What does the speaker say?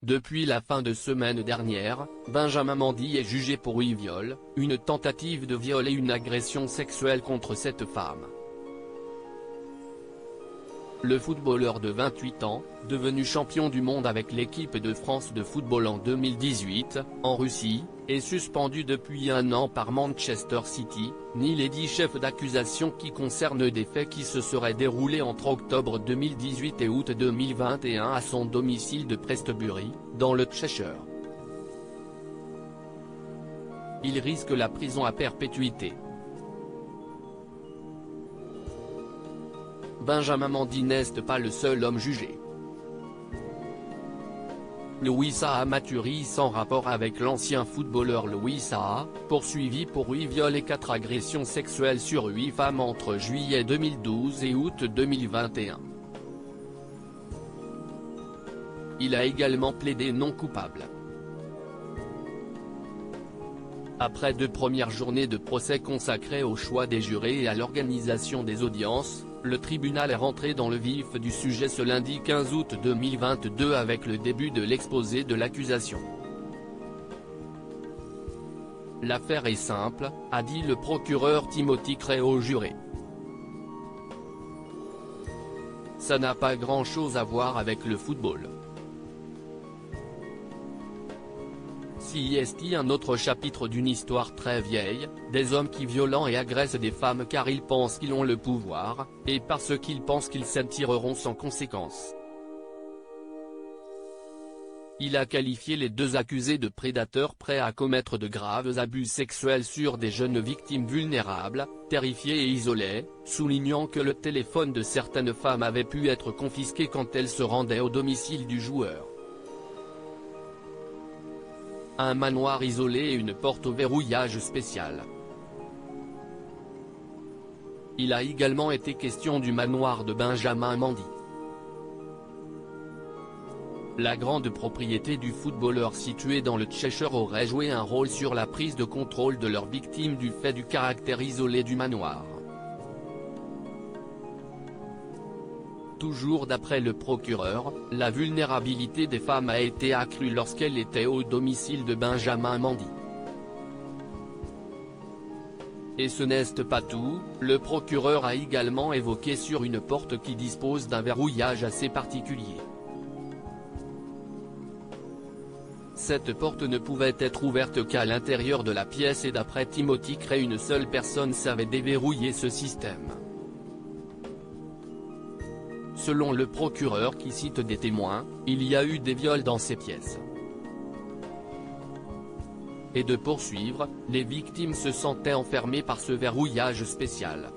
Depuis la fin de semaine dernière, Benjamin Mendy est jugé pour 8 viols, une tentative de viol et une agression sexuelle contre cette femme. Le footballeur de 28 ans, devenu champion du monde avec l'équipe de France de football en 2018, en Russie, est suspendu depuis 1 an par Manchester City, nie les 10 chefs d'accusation qui concernent des faits qui se seraient déroulés entre octobre 2018 et août 2021 à son domicile de Prestbury, dans le Cheshire. Il risque la prison à perpétuité. Benjamin Mendy n'est pas le seul homme jugé. Louis Saha Mathuris, en rapport avec l'ancien footballeur Louis Saha, poursuivi pour 8 viols et 4 agressions sexuelles sur 8 femmes entre juillet 2012 et août 2021. Il a également plaidé non coupable. Après 2 premières journées de procès consacrées au choix des jurés et à l'organisation des audiences, le tribunal est rentré dans le vif du sujet ce lundi 15 août 2022 avec le début de l'exposé de l'accusation. L'affaire est simple, a dit le procureur Timothy Cray au juré. Ça n'a pas grand-chose à voir avec le football. C'est un autre chapitre d'une histoire très vieille, des hommes qui violent et agressent des femmes car ils pensent qu'ils ont le pouvoir, et parce qu'ils pensent qu'ils s'en tireront sans conséquence. Il a qualifié les 2 accusés de prédateurs prêts à commettre de graves abus sexuels sur des jeunes victimes vulnérables, terrifiées et isolées, soulignant que le téléphone de certaines femmes avait pu être confisqué quand elles se rendaient au domicile du joueur. Un manoir isolé et une porte au verrouillage spécial. Il a également été question du manoir de Benjamin Mendy. La grande propriété du footballeur située dans le Cheshire aurait joué un rôle sur la prise de contrôle de leurs victimes du fait du caractère isolé du manoir. Toujours d'après le procureur, la vulnérabilité des femmes a été accrue lorsqu'elles étaient au domicile de Benjamin Mendy. Et ce n'est pas tout, le procureur a également évoqué sur une porte qui dispose d'un verrouillage assez particulier. Cette porte ne pouvait être ouverte qu'à l'intérieur de la pièce et d'après Timothy Cray une seule personne savait déverrouiller ce système. Selon le procureur qui cite des témoins, il y a eu des viols dans ces pièces. Et de poursuivre, les victimes se sentaient enfermées par ce verrouillage spécial.